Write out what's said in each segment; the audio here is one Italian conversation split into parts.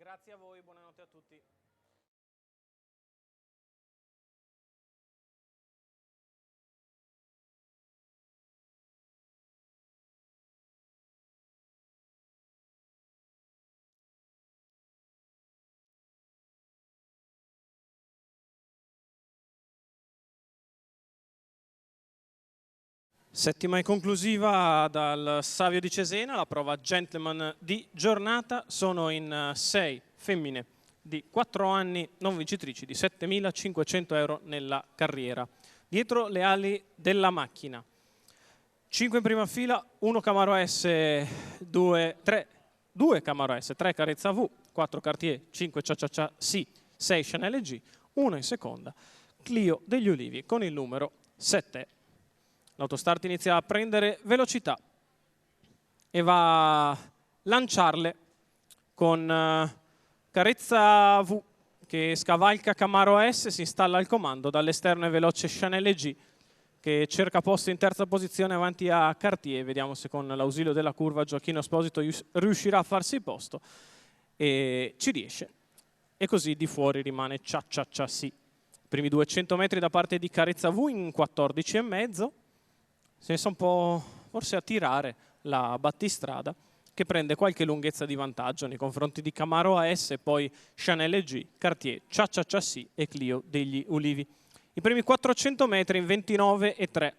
Grazie a voi, buonanotte a tutti. Settima e conclusiva dal Savio di Cesena, la prova gentleman di giornata. Sono in 6 femmine di 4 anni non vincitrici di 7.500 euro nella carriera. Dietro le ali della macchina. 5 in prima fila, 1 Camaro S, 2 Camaro S, 3 Carezza V, 4 Cartier, 5 Cia Sì, 6 Chanel G, 1 in seconda, Clio degli Ulivi con il numero 7. L'autostart inizia a prendere velocità e va a lanciarle con Carezza V che scavalca Camaro S, si installa al comando, dall'esterno è veloce Chanel G che cerca posto in terza posizione avanti a Cartier. Vediamo se con l'ausilio della curva Gioacchino Esposito riuscirà a farsi posto e ci riesce. E così di fuori rimane Cia Sì. Primi 200 metri da parte di Carezza V in 14,5. Si è messo un po' forse a tirare la battistrada che prende qualche lunghezza di vantaggio nei confronti di Camaro AS, poi Chanel G, Cartier, Cia Sì e Clio degli Ulivi. I primi 400 metri in 29,3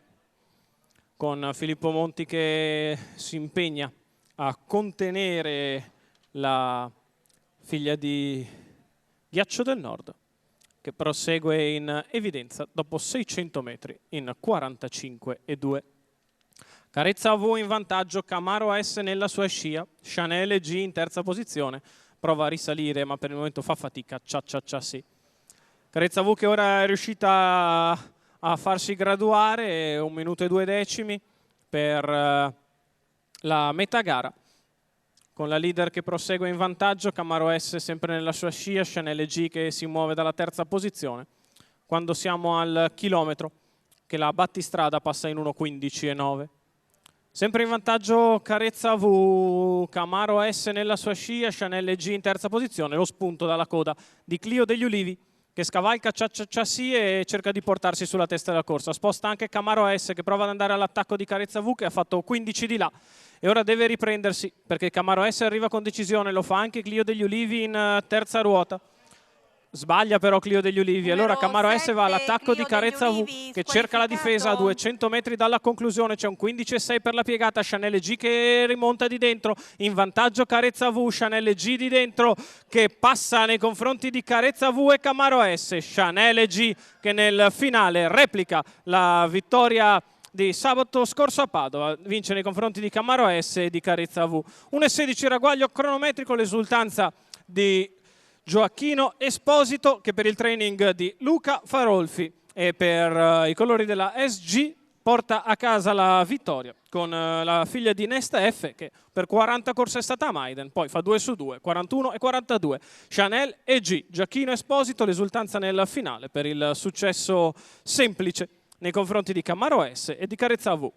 con Filippo Monti che si impegna a contenere la figlia di Ghiaccio del Nord che prosegue in evidenza dopo 600 metri in 45,2. Carezza V in vantaggio, Camaro S nella sua scia, Chanel G in terza posizione, prova a risalire ma per il momento fa fatica, Cia Sì. Carezza V che ora è riuscita a farsi graduare, 1 minuto e 2 decimi per la metà gara. Con la leader che prosegue in vantaggio, Camaro S sempre nella sua scia, Chanel G che si muove dalla terza posizione. Quando siamo al chilometro, che la battistrada passa in 1,15,9. Sempre in vantaggio Carezza V, Camaro S nella sua scia, Chanel G in terza posizione. Lo spunto dalla coda di Clio degli Ulivi che scavalca Cia Sì e cerca di portarsi sulla testa della corsa. Sposta anche Camaro S che prova ad andare all'attacco di Carezza V che ha fatto 15 di là e ora deve riprendersi perché Camaro S arriva con decisione, lo fa anche Clio degli Ulivi in terza ruota. Sbaglia però Clio degli Ulivi, allora Camaro S va all'attacco di Carezza V che cerca la difesa a 200 metri dalla conclusione, c'è un 15,6 per la piegata, Chanel G che rimonta di dentro, in vantaggio Carezza V, Chanel G di dentro che passa nei confronti di Carezza V e Camaro S, Chanel G che nel finale replica la vittoria di sabato scorso a Padova, vince nei confronti di Camaro S e di Carezza V. 1,16 ragguaglio cronometrico, l'esultanza di Gioacchino Esposito che per il training di Luca Farolfi e per i colori della SG porta a casa la vittoria con la figlia di Nesta F che per 40 corse è stata a Maiden, poi fa 2 su 2, 41 e 42. Chanel e G, Gioacchino Esposito, l'esultanza nel finale per il successo semplice nei confronti di Camaro S e di Carezza V.